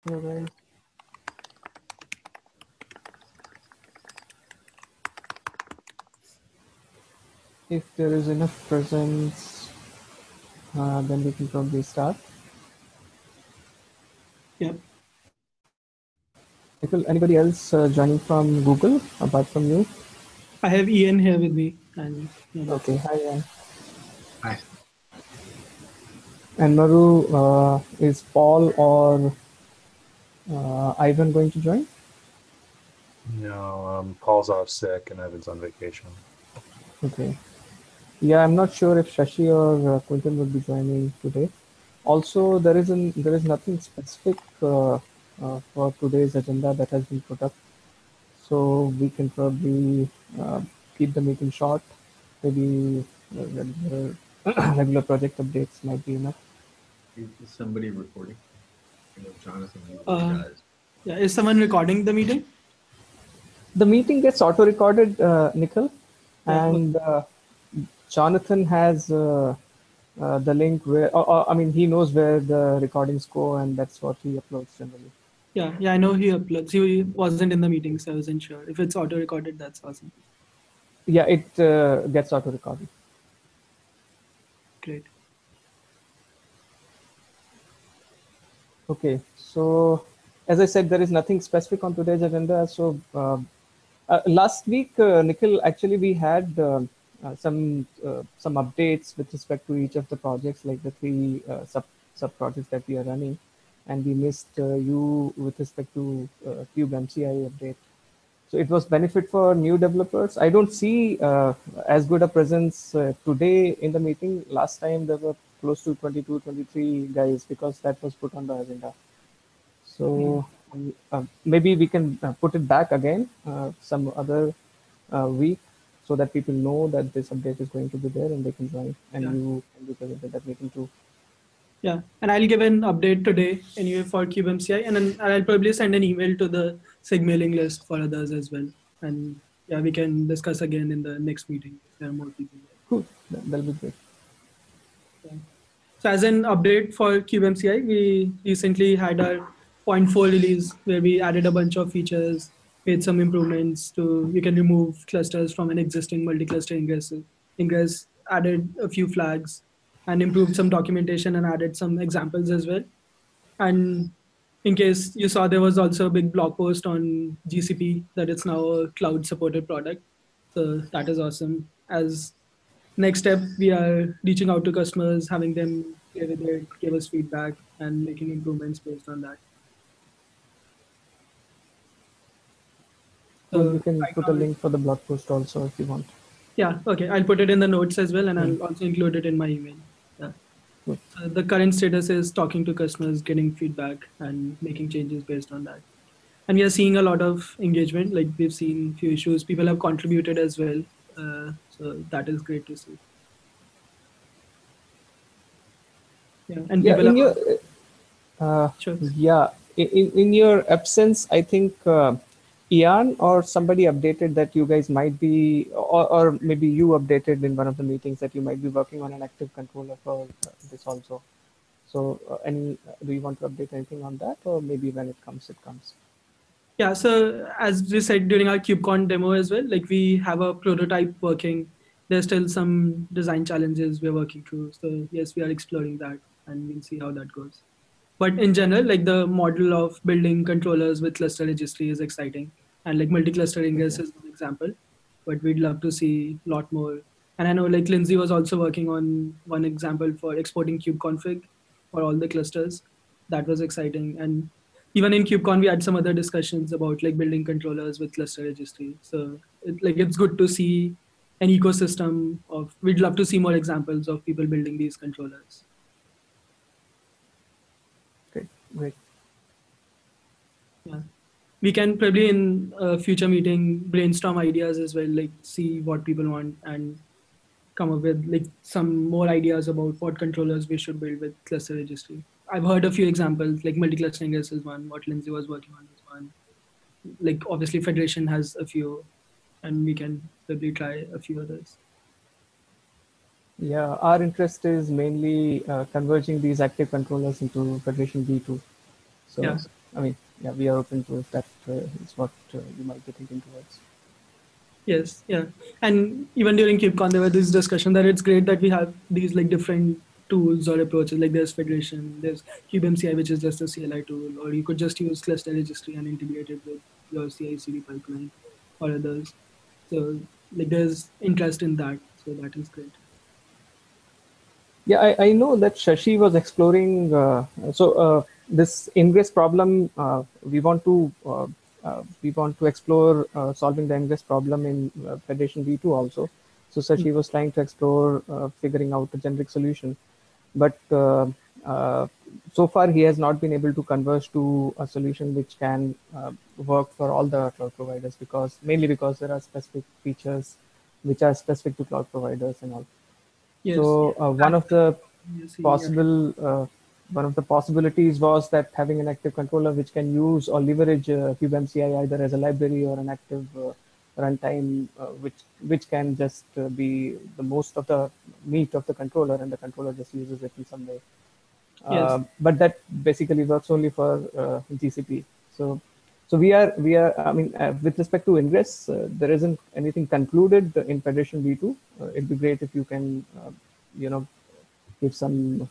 All right. If there is enough presence, then we can probably start. Yep. Anybody else joining from Google apart from you? I have Ian here with me, and yeah, that's Okay, it. hi, Ian. Hi. And Maru, is Paul or Ivan going to join? No, Paul's off sick and Evan's on vacation. Okay. Yeah, I'm not sure if Shashi or Quinton will be joining today. Also, there is nothing specific for today's agenda that has been put up, so we can probably keep the meeting short. Maybe regular, regular project updates might be enough. Is somebody recording? I know Jonathan usually Uh, does. yeah, is someone recording the meeting? The meeting gets auto-recorded, Nikhil, Yeah. and Jonathan has the link where, I mean, he knows where the recordings go, and that's what he uploads generally. Yeah, I know he uploads. He wasn't in the meeting, so I wasn't sure. If it's auto recorded, that's awesome. Yeah, it gets auto-recorded. Great. Okay, so as I said, there is nothing specific on today's agenda. So last week, Nikhil, actually we had some updates with respect to each of the projects, like the three sub projects that we are running, and we missed you with respect to Cube MCI update. So it was benefit for new developers. I don't see as good a presence today in the meeting. Last time there were close to 22, 23 guys because that was put on the agenda. So maybe we can put it back again some other week so that people know that this update is going to be there and they can join, and Yeah. you can be present at that meeting too. Yeah, and I'll give an update today anyway for CubeMCI, and then I'll probably send an email to the SIG mailing list for others as well. And yeah, we can discuss again in the next meeting if there are more people there. Cool, that'll be great. Yeah. So as an update for CubeMCI, we recently had our point 4 release where we added a bunch of features, made some improvements to, you can remove clusters from an existing multi-cluster ingress, added a few flags, and improved some documentation and added some examples as well. And in case you saw, there was also a big blog post on GCP that it's now a cloud supported product. So that is awesome. As next step, we are reaching out to customers, having them play with it, give us feedback, and making improvements based on that. Cool, you So can right put a now, link for the blog post also if you want. yeah, okay, I'll put it in the notes as well, and Hmm. I'll also include it in my email. Yeah. Cool. So the current status is talking to customers, getting feedback, and making changes based on that. And we are seeing a lot of engagement. Like we've seen few issues, people have contributed as well. So that is great to see. Yeah, and Yeah, people in have your also, uh, sure. yeah, in your absence, I think Ian or somebody updated that you guys might be, or maybe you updated in one of the meetings that you might be working on an active controller for this also. So, do you want to update anything on that, or maybe when it comes, it comes? Yeah, so as we said during our KubeCon demo as well, like we have a prototype working. There's still some design challenges we're working through. So yes, we are exploring that and we'll see how that goes. But in general, like the model of building controllers with cluster registry is exciting. And like multi-cluster ingress Okay. is one example, but we'd love to see a lot more. And I know like Lindsay was also working on one example for exporting kube config for all the clusters. That was exciting. And even in KubeCon, we had some other discussions about like building controllers with cluster registry. So it's good to see an ecosystem of, we'd love to see more examples of people building these controllers. Great, great. Yeah. We can probably in a future meeting brainstorm ideas as well, like see what people want and come up with like some more ideas about what controllers we should build with cluster registry. I've heard a few examples, like multi-cluster ingress is one, what Lindsay was working on is one. Like obviously Federation has a few, and we can probably try a few others. Yeah, our interest is mainly converging these active controllers into Federation V2. So Yeah. I mean, yeah, we are open to if that is what you might be thinking towards. Yes, yeah. And even during KubeCon, there was this discussion that it's great that we have these like different tools or approaches. Like there's Federation, there's kubemci, which is just a CLI tool, or you could just use cluster registry and integrate it with your CI/CD pipeline or others. So like there's interest in that. So that is great. Yeah, I know that Shashi was exploring. This ingress problem, we want to explore solving the ingress problem in Federation V2 also. So Shashi was trying to explore figuring out a generic solution, but so far he has not been able to converge to a solution which can work for all the cloud providers, because mainly because there are specific features which are specific to cloud providers and all. Yes. So Yes, yeah. possible one of the possibilities was that having an active controller which can use or leverage kubemci either as a library or an active runtime, which can just be the most of the meat of the controller, and the controller just uses it in some way. Yes. But that basically works only for GCP. So I mean, with respect to ingress, there isn't anything concluded in Federation V2. It'd be great if you can, you know, give some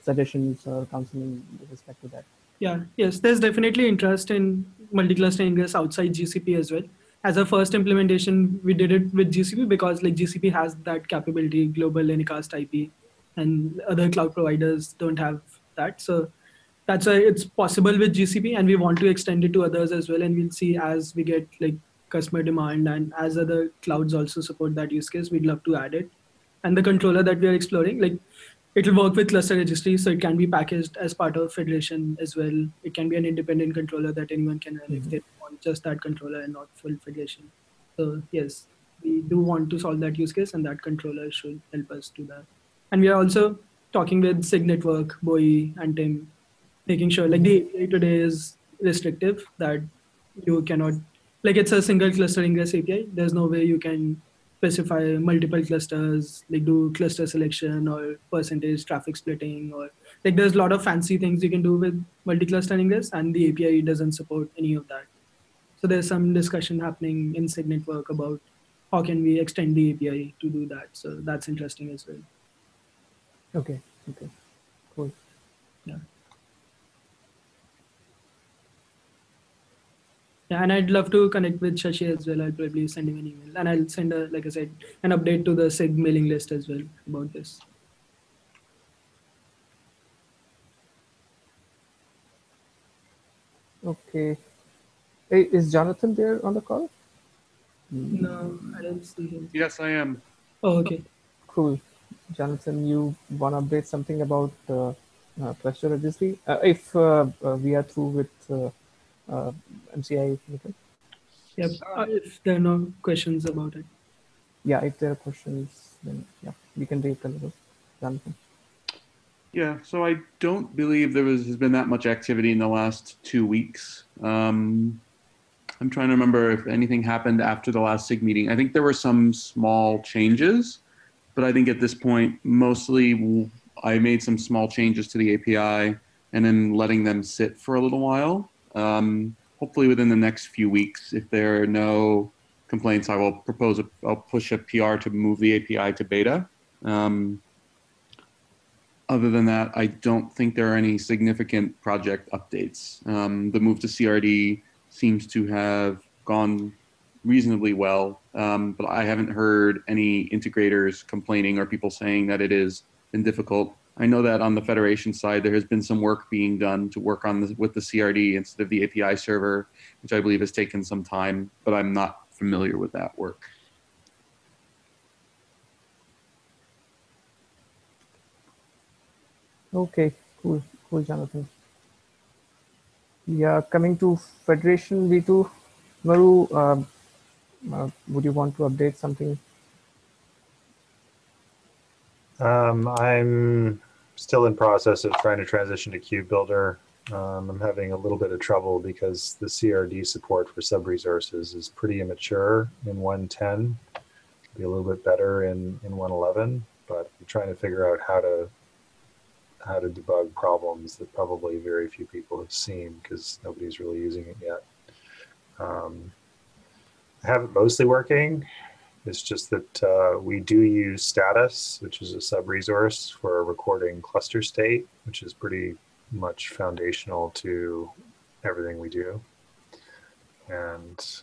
suggestions or counseling with respect to that. Yeah, yes, there's definitely interest in multi-cluster ingress outside GCP as well. As a first implementation, we did it with GCP because like GCP has that capability, global unicast IP, and other cloud providers don't have that. So that's why it's possible with GCP, and we want to extend it to others as well. And we'll see as we get like customer demand and as other clouds also support that use case, we'd love to add it. And the controller that we are exploring, like it will work with cluster registry, so it can be packaged as part of Federation as well. It can be an independent controller that anyone can run if they want just that controller and not full Federation. So yes, we do want to solve that use case, and that controller should help us do that. And we are also talking with SIG Network, Bowie, and Tim, making sure like the API today is restrictive that you cannot, like it's a single cluster ingress API. There's no way you can specify multiple clusters, like do cluster selection or percentage traffic splitting, or like there's a lot of fancy things you can do with multi-cluster ingress, and the API doesn't support any of that. So there's some discussion happening in SIG network about how can we extend the API to do that. So that's interesting as well. Okay. Okay. Cool. Yeah. Yeah, and I'd love to connect with Shashi as well. I'll probably send him an email, and I'll send a, like I said, an update to the SIG mailing list as well about this. Okay. Hey, is Jonathan there on the call? No, I don't see him. Yes, I am. Oh, okay. Cool. Jonathan, you want to update something about cluster registry? If we are through with MCI, okay. Yep. If there are no questions about it. Yeah, if there are questions, then yeah, we can take a little. Jonathan. Yeah, so I don't believe has been that much activity in the last 2 weeks. I'm trying to remember if anything happened after the last SIG meeting. I think there were some small changes, but I think at this point, mostly I made some small changes to the API and then letting them sit for a little while. Hopefully within the next few weeks, if there are no complaints, I'll push a PR to move the API to beta. Other than that, I don't think there are any significant project updates. The move to CRD seems to have gone reasonably well, but I haven't heard any integrators complaining or people saying that it has been difficult. I know that on the Federation side, there has been some work being done to work on with the CRD instead of the API server, which I believe has taken some time, but I'm not familiar with that work. Okay, cool, Jonathan. Yeah, coming to Federation V2, Maru, would you want to update something? I'm still in process of trying to transition to Cube Builder. I'm having a little bit of trouble because the CRD support for sub-resources is pretty immature in 1.10. Be a little bit better in 1.11, but I'm trying to figure out how to debug problems that probably very few people have seen because nobody's really using it yet. I have it mostly working. It's just that we do use status, which is a sub-resource for recording cluster state, which is pretty much foundational to everything we do. And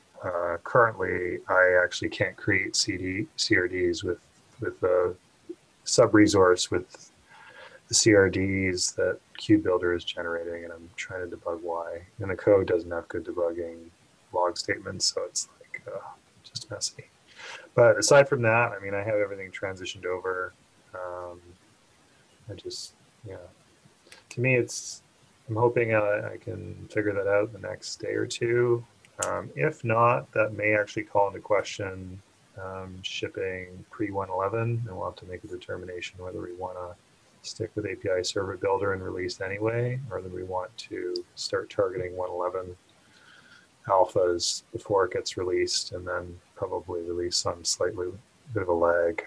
currently, I actually can't create CRDs with a sub-resource with the CRDs that KubeBuilder is generating, and I'm trying to debug why. And the code doesn't have good debugging log statements, so it's like just messy. But aside from that, I mean, I have everything transitioned over. I just, yeah. To me, I'm hoping I can figure that out in the next day or two. If not, that may actually call into question shipping pre-111, and we'll have to make a determination whether we want to stick with API Server Builder and release anyway, or whether we want to start targeting 111 alphas before it gets released, and then probably release on slightly bit of a lag.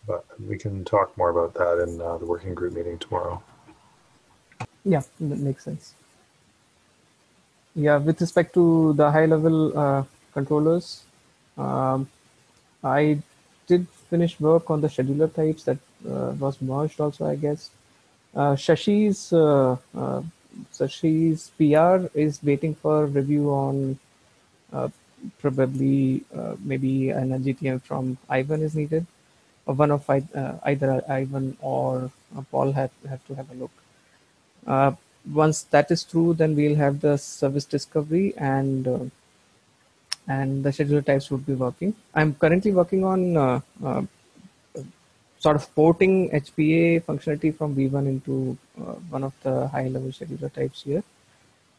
But we can talk more about that in the working group meeting tomorrow. Yeah, that makes sense. Yeah, with respect to the high-level controllers, I did finish work on the scheduler types that was merged also, I guess. Shashi's PR is waiting for review on probably maybe an GTM from Ivan is needed. One of either Ivan or Paul have to have a look. Once that is true, then we'll have the service discovery and the scheduler types would be working. I'm currently working on sort of porting HPA functionality from V1 into one of the high-level scheduler types here.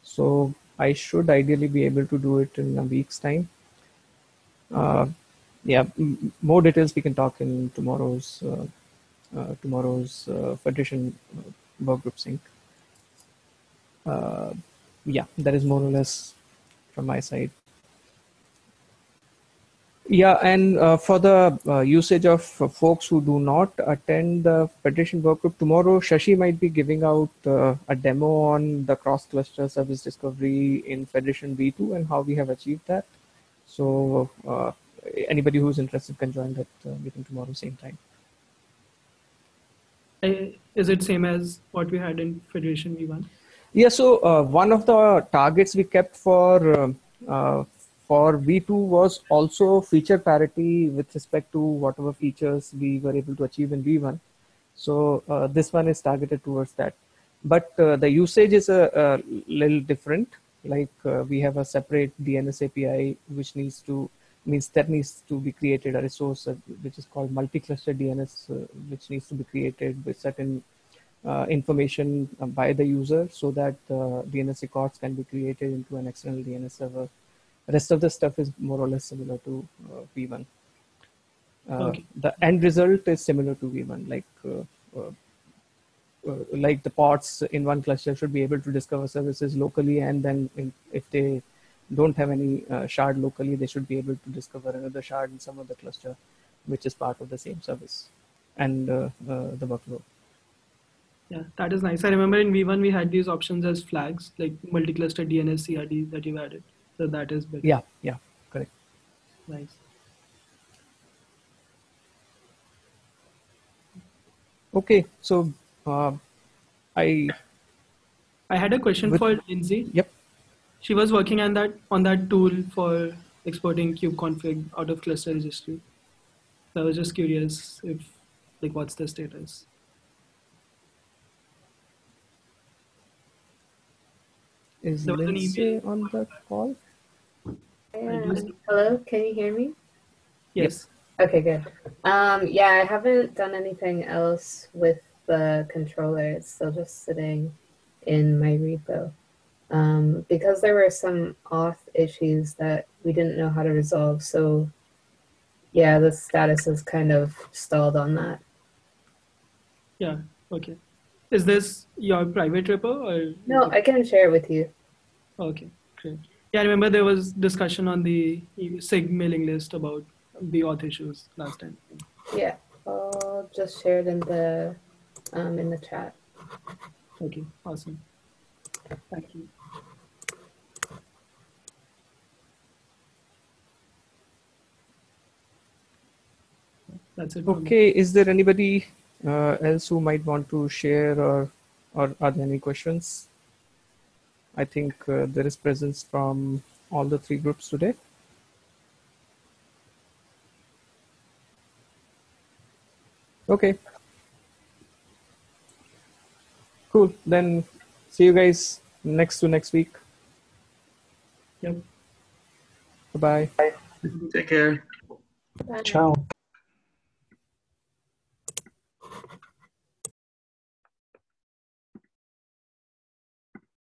So I should ideally be able to do it in a week's time. Yeah, more details we can talk in tomorrow's Federation workgroup sync. Yeah, that is more or less from my side. Yeah, and for the usage of folks who do not attend the Federation workgroup tomorrow, Shashi might be giving out a demo on the cross-cluster service discovery in Federation V2 and how we have achieved that. So anybody who's interested can join that meeting tomorrow, same time. Is it same as what we had in Federation V1? Yeah, so one of the targets we kept for V2 was also feature parity with respect to whatever features we were able to achieve in V1. So this one is targeted towards that. But the usage is a little different. Like we have a separate DNS API, which needs to be created, a resource which is called multicluster DNS, which needs to be created with certain information by the user so that DNS records can be created into an external DNS server. The rest of the stuff is more or less similar to V1. Okay. The end result is similar to V1, like the pods in one cluster should be able to discover services locally, and then if they don't have any shard locally, they should be able to discover another shard in some other cluster, which is part of the same service and the workload. Yeah, that is nice. I remember in V1 we had these options as flags, like multi-cluster DNS CRD that you added. So that is better. Yeah, correct. Nice. Okay, so I had a question for Lindsay. Yep. She was working on that tool for exporting kubeconfig out of cluster registry. So I was just curious what's the status? Is Lindsay on the call? Hello, can you hear me? Yes. Yep. Okay, good. Yeah, I haven't done anything else with the controller. It's still just sitting in my repo. Because there were some auth issues that we didn't know how to resolve. So yeah, the status is kind of stalled on that. Yeah, okay. Is this your private repo or? No, I can share it with you. Okay, great. Yeah, I remember there was discussion on the SIG mailing list about the auth issues last time. Yeah, I'll just share it in the in the chat. Okay, awesome. Thank you. That's it. Okay, is there anybody else who might want to share, or are there any questions? I think there is presence from all the three groups today. Okay. Cool. Then see you guys next week. Yep. Bye-bye. Take care. Bye. Ciao.